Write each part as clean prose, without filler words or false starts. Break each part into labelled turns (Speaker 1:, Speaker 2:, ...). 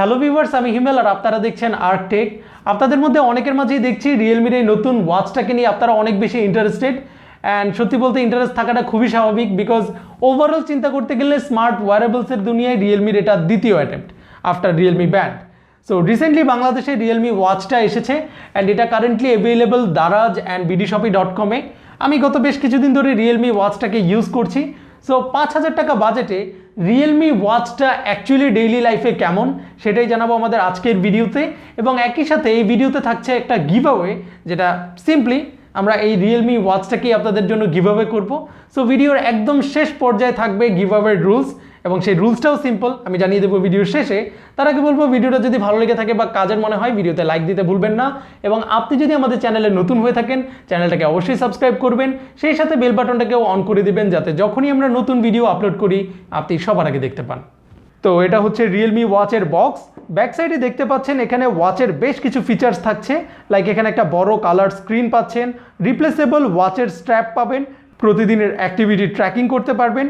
Speaker 1: Hello viewers, আমি হিমেল আর আপনারা দেখছেন আর্ক টেক। আপনাদের মধ্যে অনেকের মাঝেই দেখছি রিয়েলমির এই নতুন ওয়াচটাকে নিয়ে আপনারা অনেক বেশি ইন্টারেস্টেড। অ্যান্ড সত্যি বলতে ইন্টারেস্ট থাকাটা খুবই স্বাভাবিক, বিকজ ওভারঅল চিন্তা করতে গেলে স্মার্ট ওয়ারেবলসের দুনিয়ায় রিয়েলমির এটা দ্বিতীয় attempt after Realme band. So recently বাংলাদেশে রিয়েলমি ওয়াচটা এসেছে অ্যান্ড এটা কারেন্টলি অ্যাভেলেবল দারাজ অ্যান্ড bdshopee.com-এ। আমি গত বেশ কিছুদিন ধরে রিয়েলমি ওয়াচটাকে ইউজ করছি। সো 5,000 টাকা বাজেটে রিয়েলমি ওয়াচটা অ্যাকচুয়ালি ডেইলি লাইফে কেমন সেটাই জানাবো আমাদের আজকের ভিডিওতে, এবং একই সাথে এই ভিডিওতে থাকছে একটা গিভঅ্যাওয়ে, যেটা সিম্পলি আমরা এই রিয়েলমি ওয়াচটাকেই আপনাদের জন্য গিভঅ্যাওয়ে করব। সো ভিডিওর একদম শেষ পর্যায়ে থাকবে গিভঅ্যাওয়ের রুলস, এবং সেই রুলসটাও সিম্পল, আমি জানিয়ে দেবো ভিডিওর শেষে। তার আগে বলবো, ভিডিওটা যদি ভালো লেগে থাকে বা কাজের মনে হয় ভিডিওতে লাইক দিতে ভুলবেন না, এবং আপনি যদি আমাদের চ্যানেলে নতুন হয়ে থাকেন চ্যানেলটাকে অবশ্যই সাবস্ক্রাইব করবেন, সেই সাথে বেল বাটনটাকেও অন করে দিবেন যাতে যখনই আমরা নতুন ভিডিও আপলোড করি আপনি সবার আগে দেখতে পান। তো এটা হচ্ছে রিয়েলমি ওয়াচের বক্স। ব্যাক সাইডে দেখতে পাচ্ছেন এখানে ওয়াচের বেশ কিছু ফিচার্স থাকছে, লাইক এখানে একটা বড় কালার স্ক্রিন পাচ্ছেন, রিপ্লেসেবল ওয়াচের স্ট্র্যাপ পাবেন, প্রতিদিনের অ্যাক্টিভিটি ট্র্যাকিং করতে পারবেন,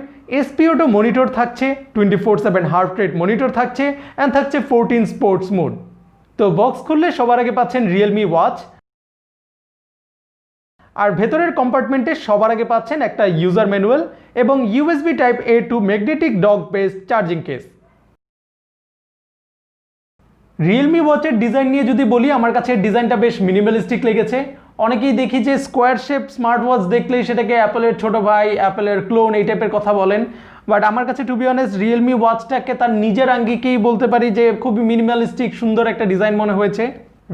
Speaker 1: SPO2 মনিটর থাকছে, 24/7 হার্ট রেট মনিটর থাকছে, অ্যান্ড থাকছে 14 স্পোর্টস মোড। তো বক্স খুললে সবার আগে পাচ্ছেন রিয়েলমি ওয়াচ, আর ভেতরের কম্পার্টমেন্টে সবার আগে পাচ্ছেন একটা ইউজার ম্যানুয়াল এবং USB Type-A to magnetic dock based charging case. Realme ওয়াচের ডিজাইন নিয়ে যদি বলি, আমার কাছে ডিজাইনটা বেশ মিনিমালিস্টিক লেগেছে। অনেকেই দেখি যে স্কোয়ার শেপ স্মার্ট ওয়াচ দেখলেই সেটাকে অ্যাপেলের ছোট ভাই, অ্যাপেলের ক্লোন এই টাইপের কথা বলেন, বাট আমার কাছে টু বি অনেস্ট রিয়েলমি ওয়াচটাকে তার নিজের আঙ্গিকেই বলতে পারি যে খুবই মিনিমালিস্টিক সুন্দর একটা ডিজাইন মনে হয়েছে।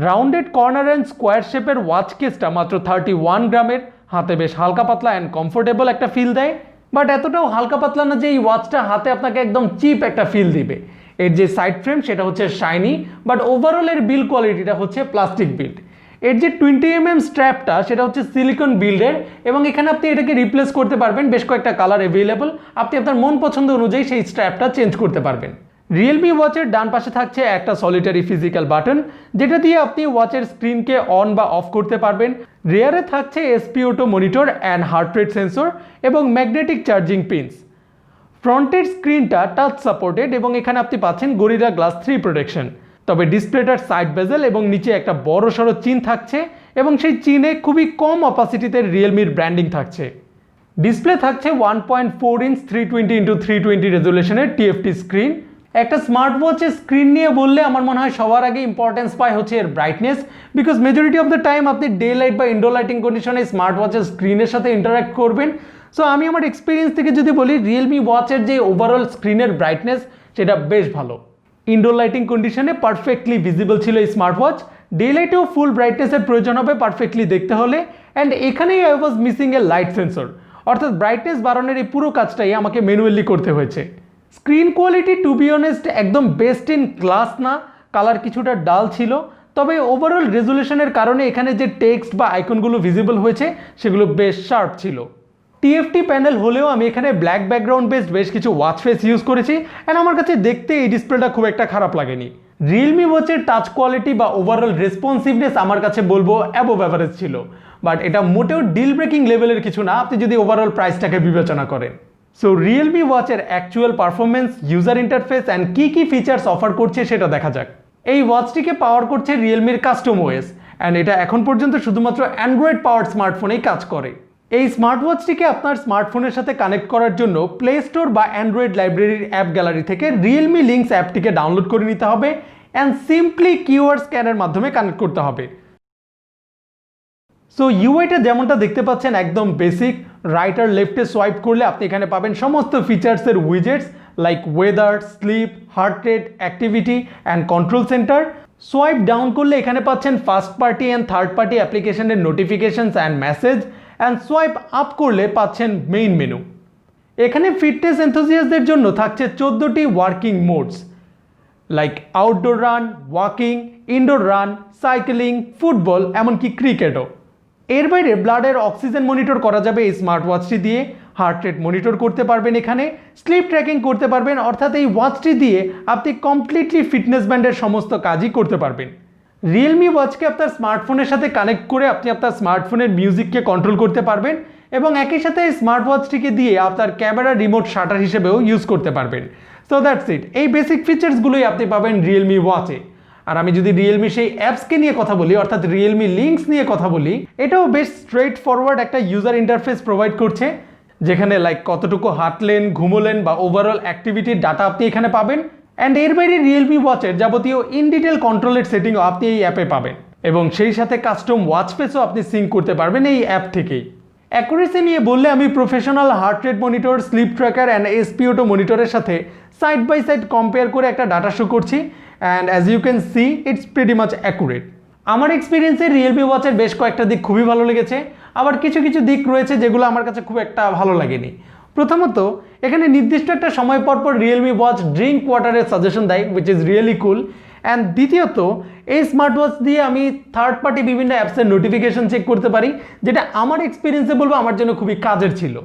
Speaker 1: রাউন্ডেড কর্নার অ্যান্ড স্কোয়ার শেপের ওয়াচ কেসটা মাত্র 31 গ্রামের, হাতে বেশ হালকা পাতলা অ্যান্ড কমফোর্টেবল একটা ফিল দেয়, বাট এতটাও হালকা পাতলা না যে এই ওয়াচটা হাতে আপনাকে একদম চিপ একটা ফিল দিবে। এর যে সাইড ফ্রেম সেটা হচ্ছে শাইনি, বাট ওভারঅল এর বিল্ড কোয়ালিটিটা হচ্ছে প্লাস্টিক বিল্ড। এর যে 20mm স্ট্র্যাপটা সেটা হচ্ছে সিলিকন বিল্ডের, এবং এখানে আপনি এটাকে রিপ্লেস করতে পারবেন, বেশ কয়েকটা কালার অ্যাভেলেবল, আপনি আপনার মন পছন্দ অনুযায়ী সেই স্ট্র্যাপটা চেঞ্জ করতে পারবেন। রিয়েলমি ওয়াচের ডান পাশে থাকছে একটা সলিটারি ফিজিক্যাল বাটন, যেটা দিয়ে আপনি ওয়াচের স্ক্রিনকে অন বা অফ করতে পারবেন। রেয়ারে থাকছে SPO2 monitor and heart rate sensor এবং ম্যাগনেটিক চার্জিং পিনস। ফ্রন্টের স্ক্রিনটা টাচ সাপোর্টেড এবং এখানে আপনি পাচ্ছেন গরিলা গ্লাস 3 প্রোটেকশন, তবে ডিসপ্লেটার সাইড বেজেল এবং নিচে একটা বড় সড়ো চিহ্ন থাকছে, এবং সেই চিহ্নে খুবই কম অপাসিটিতে রিয়েলমির ব্র্যান্ডিং থাকছে। ডিসপ্লে থাকছে 1.4 ইঞ্চ 320x320 রেজুলেশনের TFT স্ক্রিন। একটা স্মার্ট ওয়াচের স্ক্রিন নিয়ে বললে আমার মনে হয় সবার আগে ইম্পর্টেন্স পায় হচ্ছে এর brightness, because majority of the time আপনি ডে লাইট বা ইনডোর লাইটিং কন্ডিশনে স্মার্ট ওয়াচের স্ক্রিনের সাথে ইন্টারাক্ট করবেন। সো আমি আমার এক্সপিরিয়েন্স থেকে যদি বলি, রিয়েলমি ওয়াচের যে ওভারঅল স্ক্রিনের ব্রাইটনেস সেটা বেশ ভালো। ইনডোর লাইটিং কন্ডিশনে পারফেক্টলি ভিজিবল ছিল এই স্মার্ট ওয়াচ। ডে লাইটেও ফুল ব্রাইটনেসের প্রয়োজন হবে পারফেক্টলি দেখতে হলে, অ্যান্ড এখানেই I was missing a light sensor, অর্থাৎ ব্রাইটনেস বাড়ানোর এই পুরো কাজটাই আমাকে ম্যানুয়ালি করতে হয়েছে। Screen quality to be honest একদম বেস্ট ইন ক্লাস না, কালার কিছুটা ডাল ছিল, তবে ওভারঅল রেজুলেশনের কারণে এখানে যে টেক্সট বা আইকনগুলো ভিজিবল হয়েছে সেগুলো বেশ শার্প ছিল। TFT প্যানেল হলেও আমি এখানে ব্ল্যাক ব্যাকগ্রাউন্ড বেসড বেশ কিছু ওয়াচ ফেস ইউজ করেছি, অ্যান্ড আমার কাছে দেখতে এই ডিসপ্লেটা খুব একটা খারাপ লাগেনি। রিয়েলমি ওয়াচের টাচ কোয়ালিটি বা ওভারঅল রেসপন্সিভনেস আমার কাছে বলবো অ্যাবভ অ্যাভারেজ ছিল, বাট এটা মোটেও ডিল ব্রেকিং লেভেলের কিছু না আপনি যদি ওভারঅল প্রাইসটাকে বিবেচনা করেন। সো রিয়েলমি ওয়াচের actual performance, user interface and key features offer করছে সেটা দেখা যাক। এই ওয়াচটিকে পাওয়ার করছে রিয়েলমির কাস্টম OS, অ্যান্ড এটা এখন পর্যন্ত শুধুমাত্র অ্যান্ড্রয়েড পাওয়ার্ড স্মার্টফোনেই কাজ করে। এই স্মার্ট ওয়াচটিকে আপনার স্মার্টফোনের সাথে কানেক্ট করার জন্য প্লে স্টোর বা অ্যান্ড্রয়েড লাইব্রেরির অ্যাপ গ্যালারি থেকে রিয়েলমি লিঙ্কস অ্যাপটিকে ডাউনলোড করে নিতে হবে, অ্যান্ড সিম্পলি কিউআর স্ক্যানের মাধ্যমে কানেক্ট করতে হবে। সো ইউআইটা যেমনটা দেখতে পাচ্ছেন একদম বেসিক। রাইট আর লেফটে সোয়াইপ করলে আপনি এখানে পাবেন সমস্ত ফিচার্সের widgets, like weather, sleep, heart rate, activity and control centre. Swipe down করলে এখানে পাচ্ছেন first party and third party অ্যাপ্লিকেশনের notifications and message, and swipe up করলে পাচ্ছেন মেইন মেনু। এখানে ফিটনেস এনথুজিয়াস্টদের জন্য থাকছে 14টি working modes, like outdoor run, walking, indoor run, cycling, football, এমনকি ক্রিকেটও। এর বাইরে ব্লাডের অক্সিজেন মনিটর করা যাবে এই স্মার্ট ওয়াচটি দিয়ে, হার্ট রেট মনিটর করতে পারবেন, এখানে স্লিপ ট্র্যাকিং করতে পারবেন, অর্থাৎ এই ওয়াচটি দিয়ে আপনি কমপ্লিটলি ফিটনেস ব্যান্ডের সমস্ত কাজই করতে পারবেন। রিয়েলমি ওয়াচকে আপনার স্মার্টফোনের সাথে কানেক্ট করে আপনি আপনার স্মার্টফোনের মিউজিককে কন্ট্রোল করতে পারবেন, এবং একই সাথে স্মার্ট ওয়াচটিকে দিয়ে আপনার ক্যামেরা রিমোট শাটার হিসেবেও ইউজ করতে পারবেন। সো দ্যাটস ইট, এই বেসিক ফিচার্সগুলোই আপনি পাবেন রিয়েলমি ওয়াচে। আর আমি যদি রিয়েলমি সেই অ্যাপসকে নিয়ে কথা বলি, অর্থাৎ রিয়েলমি লিঙ্কস নিয়ে কথা বলি, এটাও বেশ স্ট্রেট ফরওয়ার্ড একটা ইউজার ইন্টারফেস প্রোভাইড করছে, যেখানে লাইক কতটুকু হাঁটলেন, ঘুমোলেন বা ওভারঅল অ্যাক্টিভিটির ডাটা আপনি এখানে পাবেন। অ্যান্ড এর বাইরে রিয়েলমি ওয়াচের যাবতীয় ইন ডিটেল কন্ট্রোলের সেটিংও আপনি এই অ্যাপে পাবেন, এবং সেই সাথে কাস্টম ওয়াচ ফেসও আপনি সিঙ্ক করতে পারবেন এই অ্যাপ থেকেই। অ্যাকুরেসি নিয়ে বললে আমি professional heart rate monitor, sleep tracker and SpO2 মনিটরের সাথে সাইড বাই সাইড কম্পেয়ার করে একটা ডাটা শো করছি, and as you can see it's pretty much accurate. আমার এক্সপিরিয়েন্সে রিয়েলমি ওয়াচের বেশ কয়েকটা দিক খুবই ভালো লেগেছে, আবার কিছু কিছু দিক রয়েছে যেগুলো আমার কাছে খুব একটা ভালো লাগেনি। প্রথমত, এখানে নির্দিষ্ট একটা সময় পর পর রিয়েলমি ওয়াচ ড্রিঙ্ক ওয়াটারের সাজেশন দেয়, which is really cool. And দ্বিতীয়ত, এই স্মার্ট ওয়াচ দিয়ে আমি থার্ড পার্টি বিভিন্ন অ্যাপসের নোটিফিকেশন চেক করতে পারি, যেটা আমার এক্সপিরিয়েন্সে বলবো আমার জন্য খুবই কাজের ছিল।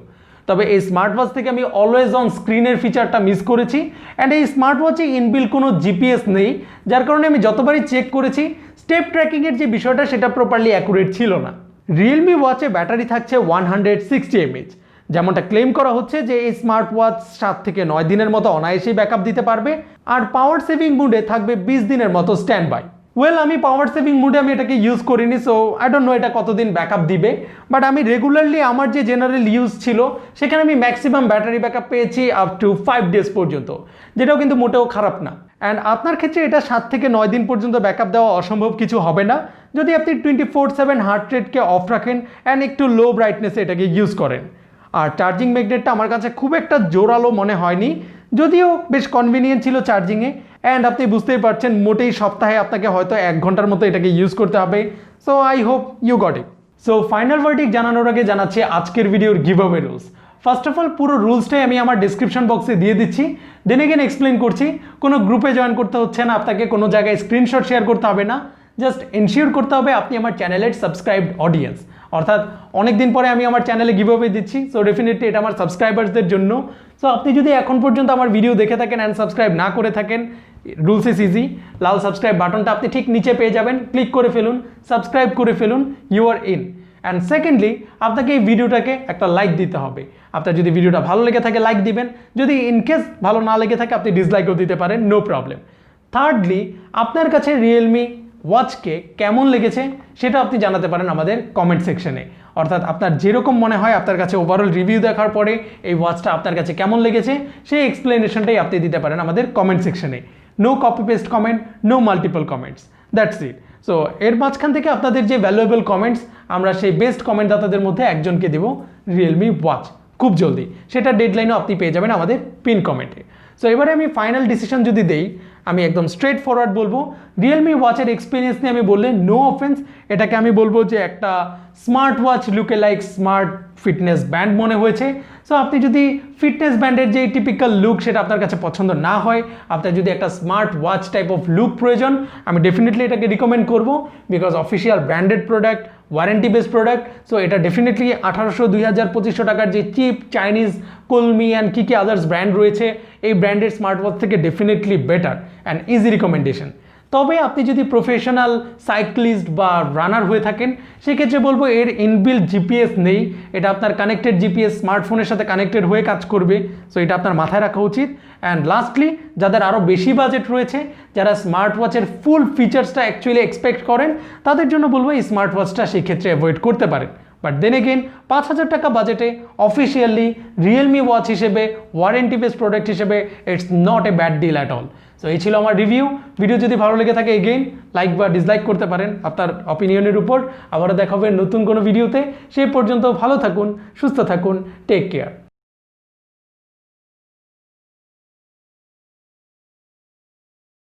Speaker 1: তবে এই স্মার্ট ওয়াচ থেকে আমি অলওয়েজ অন স্ক্রিনের ফিচারটা মিস করেছি, অ্যান্ড এই স্মার্ট ওয়াচে ইনবিল্ট কোনো জিপিএস নেই, যার কারণে আমি যতবারই চেক করেছি স্টেপ ট্র্যাকিংয়ের যে বিষয়টা সেটা প্রপারলি অ্যাকুরেট ছিল না। রিয়েলমি ওয়াচে ব্যাটারি থাকছে 160 mAh, যেমনটা ক্লেম করা হচ্ছে যে এই স্মার্ট ওয়াচ 7 থেকে 9 দিনের মতো অনায়াসেই ব্যাকআপ দিতে পারবে, আর পাওয়ার সেভিং মুডে থাকবে 20 দিনের মতো স্ট্যান্ড বাই। ওয়েল, আমি পাওয়ার সেভিং মুডে আমি এটাকে ইউজ করিনি, সো আই ডোন্ট নো এটা কতদিন ব্যাকআপ দিবে, বাট আমি রেগুলারলি আমার যে জেনারেল ইউজ ছিল সেখানে আমি ম্যাক্সিমাম ব্যাটারি ব্যাকআপ পেয়েছি আপ টু 5 days পর্যন্ত, যেটাও কিন্তু মোটেও খারাপ না। অ্যান্ড আপনার ক্ষেত্রে এটা 7 থেকে 9 দিন পর্যন্ত ব্যাকআপ দেওয়া অসম্ভব কিছু হবে না যদি আপনি 24/7 হার্ট রেটকে অফ রাখেন অ্যান্ড একটু লো ব্রাইটনেসে এটাকে ইউজ করেন। আর চার্জিং ম্যাগনেটটা আমার কাছে খুব একটা জোরালো মনে হয়নি, যদিও বেশ কনভিনিয়েন্ট ছিল চার্জিংয়ে। অ্যান্ড আপনি বুঝতেই পারছেন মোটেই সপ্তাহে আপনাকে হয়তো 1 ঘন্টার মতো এটাকে ইউজ করতে হবে। So I hope you got it. So final verdict জানানোর আগে জানাচ্ছি আজকের ভিডিওর giveaway rules. First of all, পুরো রুলসটাই আমি আমার ডিসক্রিপশন বক্সে দিয়ে দিচ্ছি, দেন এগেন এক্সপ্লেন করছি। কোনো গ্রুপে জয়েন করতে হচ্ছে না, আপনাকে কোনো জায়গায় স্ক্রিনশট শেয়ার করতে হবে না, জাস্ট এনশিওর করতে হবে আপনি আমার চ্যানেলের সাবস্ক্রাইবড অডিয়েন্স। অর্থাৎ অনেক দিন পরে আমি আমার চ্যানেলে গিভঅ্যাওয়ে দিচ্ছি, সো ডেফিনেটলি এটা আমার সাবস্ক্রাইবার্সদের জন্য। সো আপনি যদি এখন পর্যন্ত আমার ভিডিও দেখে থাকেন অ্যান্ড সাবস্ক্রাইব না করে থাকেন, rules is easy. Lal subscribe বাটনটা আপনি ঠিক নিচে পেয়ে যাবেন, ক্লিক করে ফেলুন, সাবস্ক্রাইব করে ফেলুন, you are in. And secondly, আপনাকে এই ভিডিওটাকে একটা লাইক দিতে হবে। আপনার যদি ভিডিওটা ভালো লেগে থাকে লাইক দিবেন, যদি ইনকেস ভালো না লেগে থাকে আপনি ডিসলাইকও দিতে পারেন, নো প্রবলেম। থার্ডলি, আপনার কাছে রিয়েলমি ওয়াচকে কেমন লেগেছে সেটা আপনি জানাতে পারেন আমাদের কমেন্ট সেকশনে। অর্থাৎ আপনার যেরকম মনে হয় আপনার কাছে ওভারঅল রিভিউ দেখার পরে এই ওয়াচটা আপনার কাছে কেমন লেগেছে সেই এক্সপ্লেনেশনটাই আপনি দিতে পারেন আমাদের কমেন্ট সেকশনে। No copy paste comment, no multiple comments, that's it. So এর মাঝখান থেকে আপনাদের যে ভ্যালুয়েবল কমেন্টস, আমরা সেই বেস্ট কমেন্টদাতাদের মধ্যে একজনকে দেবো রিয়েলমি ওয়াচ খুব জলদি। সেটা ডেডলাইনও আপনি পেয়ে যাবেন আমাদের পিন কমেন্টে। সো এবারে আমি ফাইনাল ডিসিশন যদি দেই, আমি একদম স্ট্রেট ফরওয়ার্ড বলবো, রিয়েলমি ওয়াচের এক্সপিরিয়েন্স নিয়ে আমি বললে নো অফেন্স, এটাকে আমি বলবো যে একটা স্মার্ট ওয়াচ লুকে লাইক স্মার্ট ফিটনেস ব্যান্ড মনে হয়েছে। সো আপনি যদি ফিটনেস ব্যান্ডের যে টিপিক্যাল লুক সেটা আপনার কাছে পছন্দ না হয়, আপনার যদি একটা smart watch type of look প্রয়োজন, আমি ডেফিনেটলি এটাকে রিকমেন্ড করবো, because official branded product, warranty based product. So এটা ডেফিনেটলি 1800, 2000, 2500 টাকার যে চিপ চাইনিজ কোলমি অ্যান্ড কী কী আদার্স ব্র্যান্ড রয়েছে, এই ব্র্যান্ডেড স্মার্ট ওয়াচ থেকে definitely better and easy recommendation. তবে আপনি যদি প্রফেশনাল সাইক্লিস্ট বা রানার হয়ে থাকেন, সেক্ষেত্রে বলবো এর ইনবিল্ট জিপিএস নেই, এটা আপনার কানেক্টেড জিপিএস স্মার্টফোনের সাথে কানেক্টেড হয়ে কাজ করবে। সো এটা আপনার মাথায় রাখা উচিত। অ্যান্ড লাস্টলি, যাদের আরও বেশি বাজেট রয়েছে, যারা স্মার্ট ওয়াচের ফুল ফিচার্সটা অ্যাকচুয়ালি এক্সপেক্ট করেন, তাদের জন্য বলবো এই স্মার্ট ওয়াচটা সেই ক্ষেত্রে অ্যাভয়েড করতে পারেন। বাট দেন এগেন 5000 টাকা বাজেটে অফিসিয়ালি রিয়েলমি ওয়াচ হিসেবে, ওয়ারেন্টি বেসড প্রোডাক্ট হিসেবে, it's not a bad deal at all. So এই ছিল আমার রিভিউ। ভিডিও যদি ভালো লেগে থাকে এগেইন লাইক বা ডিসলাইক করতে পারেন আপনার অপিনিয়নের উপর। আবারও দেখা হবে নতুন কোনো ভিডিওতে। সেই পর্যন্ত ভালো থাকুন, সুস্থ থাকুন, টেক কেয়ার।